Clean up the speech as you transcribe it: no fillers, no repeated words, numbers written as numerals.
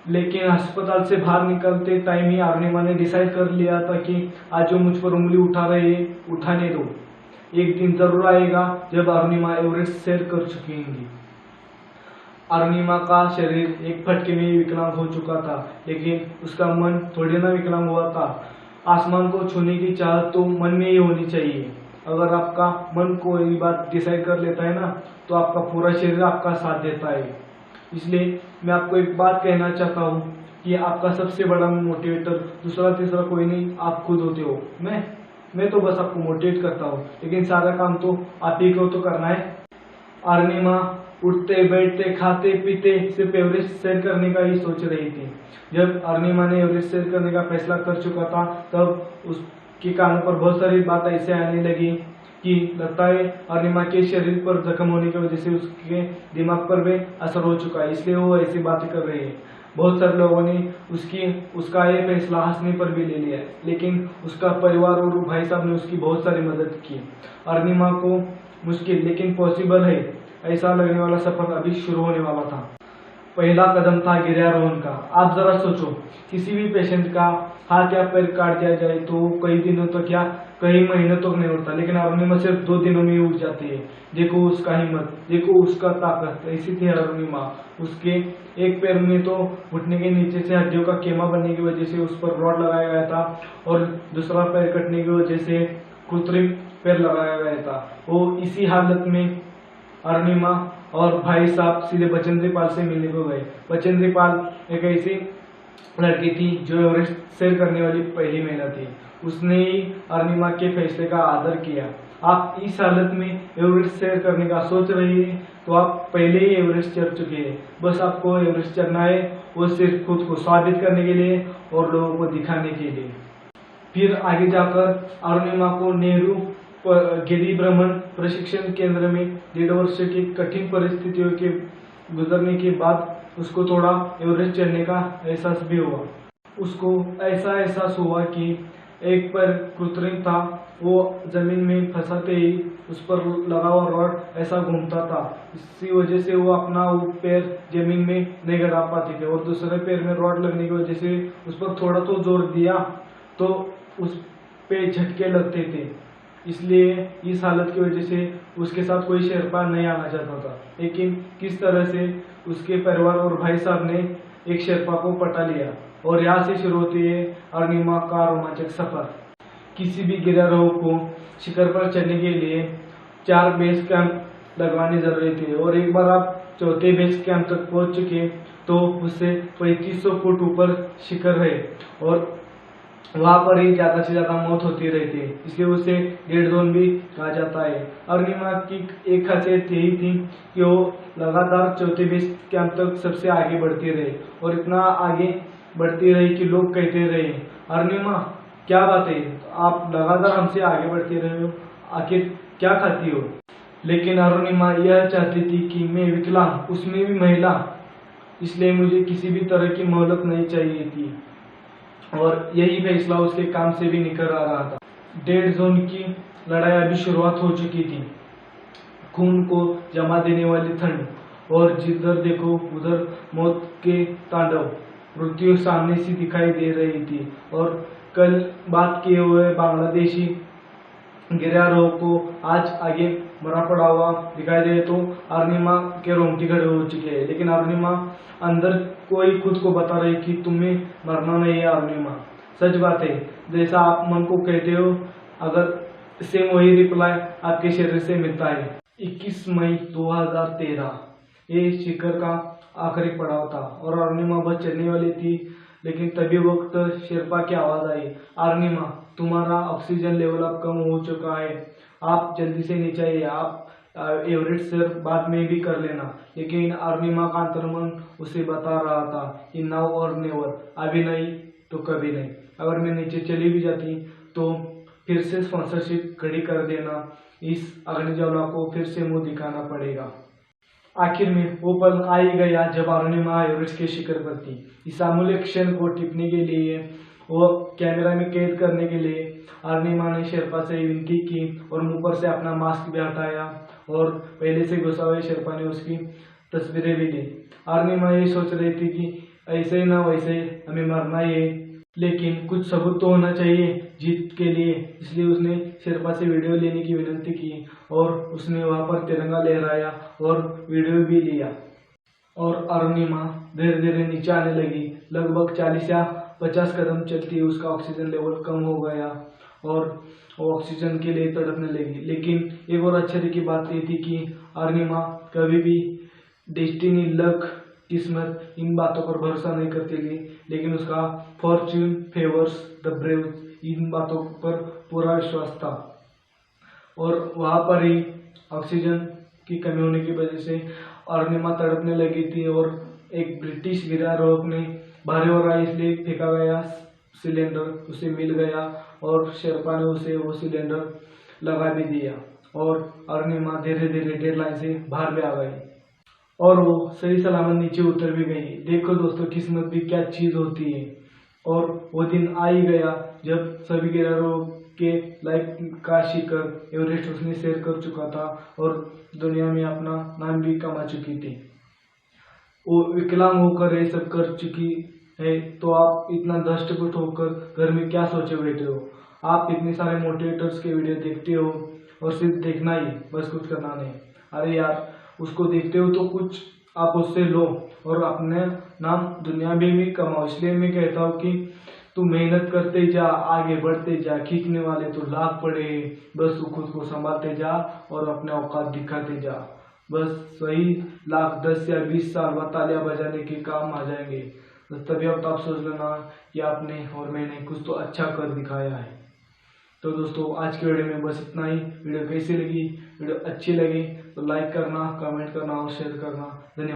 लेकिन अस्पताल से बाहर निकलते टाइम ही अरुणिमा ने डिसाइड कर लिया था कि आज जो मुझ पर उंगली उठा रहे हैं उठाने दो, एक दिन जरूर आएगा जब अरुणिमा एवरेस्ट सैर कर चुकी होंगी। अरुणिमा का शरीर एक फटके में विकलांग हो चुका था, लेकिन उसका मन थोड़ी ना विकलांग हुआ था। आसमान को छूने की चाह तो मन में ही होनी चाहिए। अगर आपका मन कोई बात डिसाइड कर लेता है ना, तो आपका पूरा शरीर आपका साथ देता है। इसलिए मैं आपको एक बात कहना चाहता हूँ कि आपका सबसे बड़ा मोटिवेटर दूसरा तीसरा कोई नहीं, आप खुद होते हो। मैं तो बस आपको मोटिवेट करता हूँ, लेकिन सारा काम तो आप ही को तो करना है। अरुणिमा उठते बैठते खाते पीते सिर्फ एवरेस्ट सैर करने का ही सोच रही थी। जब अरुणिमा ने एवरेस्ट सैर करने का फैसला कर चुका था, तब उसके कानों पर बहुत सारी बात ऐसे आने लगी कि लगता है अरुणिमा के शरीर पर जख्म होने की वजह से उसके दिमाग पर भी असर हो चुका है, इसलिए वो ऐसी बातें कर रही है। बहुत सारे लोगों ने उसका ये फैसला हंसने पर भी ले लिया, लेकिन उसका परिवार और भाई साहब ने उसकी बहुत सारी मदद की। अरुणिमा को मुश्किल लेकिन पॉसिबल है ऐसा लगने वाला सफर अभी शुरू होने वाला था। पहला कदम था गिर्यारोहण का। आप जरा सोचो, किसी भी पेशेंट का हाथ या पैर काट दिया जाए तो कई दिनों तक या कई महीनों तक नहीं उठता, लेकिन अरुणिमा सिर्फ 2 दिनों में ही उठ जाती है। देखो उसका हिम्मत, देखो उसका ताकत। ऐसी थी अरुणिमा। उसके एक पैर में तो घुटने के नीचे से हड्डियों का केमा बनने की वजह से उस पर रॉड लगाया गया था, और दूसरा पैर कटने की वजह से कृत्रिम पैर लगाया गया था। वो इसी हालत में अरुणिमा और भाई साहब सीधे बचेंद्री पाल से मिलने को गए। बचेंद्री पाल एक ऐसी लड़की थी जो एवरेस्ट सैर करने वाली पहली महिला थी। उसने ही अरुणिमा के फैसले का आदर किया। आप इस हालत में एवरेस्ट सैर करने का सोच रही है तो आप पहले ही एवरेस्ट चढ़ चुके हैं। बस आपको एवरेस्ट चढ़ना है, वो सिर्फ खुद को साबित करने के लिए और लोगों को दिखाने के लिए। फिर आगे जाकर अरुणिमा को नेहरू गिरी भ्रमण प्रशिक्षण केंद्र में 1.5 वर्ष की कठिन परिस्थितियों के गुजरने के बाद उसको थोड़ा एवरेस्ट चढ़ने का एहसास भी हुआ। उसको ऐसा एहसास हुआ कि एक पैर कृत्रिम था, वो जमीन में फंसाते ही उस पर लगा हुआ रॉड ऐसा घूमता था। इसी वजह से वो अपना वो पैर जमीन में नहीं गिरा पाते थे, और दूसरे पैर में रॉड लगने की वजह से उस पर थोड़ा तो जोर दिया तो उस पे झटके लगते थे। इसलिए इस हालत की वजह से उसके साथ कोई शेरपा नहीं आना चाहता था, लेकिन किस तरह से उसके परिवार और भाई साहब ने एक शेरपा को पटा लिया, और यहाँ से शुरू होती है अरुणिमा का रोमांचक सफर। किसी भी गिर्यारोहक को शिखर पर चढ़ने के लिए 4 बेस कैंप लगवाने जरूरी थे, और एक बार आप चौथे बेस कैंप तक पहुंच चुके तो उससे 3500 फुट ऊपर शिखर है, और वहां पर ही ज्यादा से ज्यादा मौत होती रहती है, इसलिए उसे डेड जोन भी कहा जाता है। अरुणिमा की एक खासियत यही थी कि वो लगातार चौथे बेस कैंप तक सबसे आगे बढ़ती रही, और इतना आगे बढ़ती रही कि लोग कहते रहे, अरुणिमा क्या बात है, आप लगातार हमसे आगे बढ़ते रहे हो, आखिर क्या खाती हो। लेकिन अरुणिमा यह चाहती थी कि मैं विकलांग, उसमें भी महिला, इसलिए मुझे किसी भी तरह की मोहलत नहीं चाहिए थी, और यही फैसला उसके काम से भी निकल आ रहा था। डेड जोन की लड़ाई अभी शुरुआत हो चुकी थी। खून को जमा देने वाली ठंड, और जिधर देखो उधर मौत के तांडव, मृत्यु सामने से दिखाई दे रही थी। और कल बात किए हुए बांग्लादेशी गिर्यारोहक को आज आगे मरा पड़ा हुआ दिखाई दे तो अरुणिमा के रोंगटे खड़े हो चुके हैं। लेकिन अरुणिमा अंदर कोई खुद को बता रही कि तुम्हें मरना नहीं है। अरुणिमा, सच बात है, जैसा आप मन को कहते हो, अगर सेम वही रिप्लाई आपके शरीर से मिलता है। 21 मई 2013 ये शिखर का आखिरी पड़ाव था, और अरुणिमा बस चढ़ने वाली थी, लेकिन तभी वक्त शेरपा की आवाज आई, अरुणिमा तुम्हारा ऑक्सीजन लेवल अब कम हो चुका है, आप जल्दी से नीचे आइए, आप एवरेस्ट सर बाद में भी कर लेना। लेकिन अरुणिमा का अंतर्मन उसे बता रहा था कि नाउ और नेवर, अभी नहीं तो कभी नहीं। अगर मैं नीचे चली भी जाती तो फिर से स्पॉन्सरशिप खड़ी कर देना, इस अग्निज्वाला को फिर से मुंह दिखाना पड़ेगा। आखिर में वो पल आ ही गया जब अरुणिमा एवरेस्ट के शिखर पर थी। इस अमूल्य क्षण को टिपने के लिए, वो कैमरा में कैद करने के लिए अरुणिमा ने शेरपा से विनती की, और मुंह पर से अपना मास्क भी हटाया, और पहले से घुसा हुए शेरपा ने उसकी तस्वीरें भी ली। अरुणिमा ये सोच रही थी कि ऐसे ना वैसे हमें मरना ही है, लेकिन कुछ सबूत तो होना चाहिए जीत के लिए। इसलिए उसने शेरपा से वीडियो लेने की विनती की और उसने वहां पर तिरंगा लहराया और वीडियो भी लिया। और अरुणिमा धीरे धीरे नीचे आने लगी। लगभग 40 या 50 कदम चलती उसका ऑक्सीजन लेवल कम हो गया और वो ऑक्सीजन के लिए तड़पने लगी। लेकिन एक और आश्चर्य की बात ये थी कि अरुणिमा कभी भी डेस्टिनी, लक, किस्मत इन बातों पर भरोसा नहीं करती थी, लेकिन उसका फॉर्च्यून फेवर्स द ब्रेव इन बातों पर पूरा विश्वास था। और वहां पर ही ऑक्सीजन की कमी होने की वजह से अरुणिमा तड़पने लगी थी और एक ब्रिटिश गिरारोहक ने भारी हो रहा है इसलिए फेंका गया सिलेंडर उसे मिल गया और शेरपा ने उसे वो सिलेंडर लगा भी दिया और अरुणिमा धीरे धीरे डेडलाइन से बाहर भी आ गई और वो सही सलामत नीचे उतर भी गई। देखो दोस्तों, किस्मत भी क्या चीज होती है। और वो दिन आ ही गया जब सभी गिरारोहक के लाइफ का शिखर एवरेस्ट उसने शेयर कर चुका था और दुनिया में अपना नाम भी कमा चुकी थी। वो विकलांग होकर ये सब कर चुकी है, तो आप इतना दष्टपुष्ट होकर घर में क्या सोचे बैठे हो? आप इतने सारे मोटिवेटर्स के वीडियो देखते हो और सिर्फ देखना ही, बस कुछ करना नहीं। अरे यार, उसको देखते हो तो कुछ आप उससे लो और अपने नाम दुनिया में भी कमाओ। इसलिए मैं कहता हूँ कि तू मेहनत करते जा, आगे बढ़ते जा, खींचने वाले तो लाख पड़े हैं, बस तू खुद को संभालते जा और अपने औकात दिखाते जा। बस वही लाख 10 या 20 साल तालियां बजाने के काम आ जाएंगे। तो तभी अब आप सोच लेना कि आपने और मैंने कुछ तो अच्छा कर दिखाया है। तो दोस्तों, आज के वीडियो में बस इतना ही। वीडियो कैसी लगी? वीडियो अच्छी लगी तो लाइक करना, कमेंट करना और शेयर करना। धन्यवाद।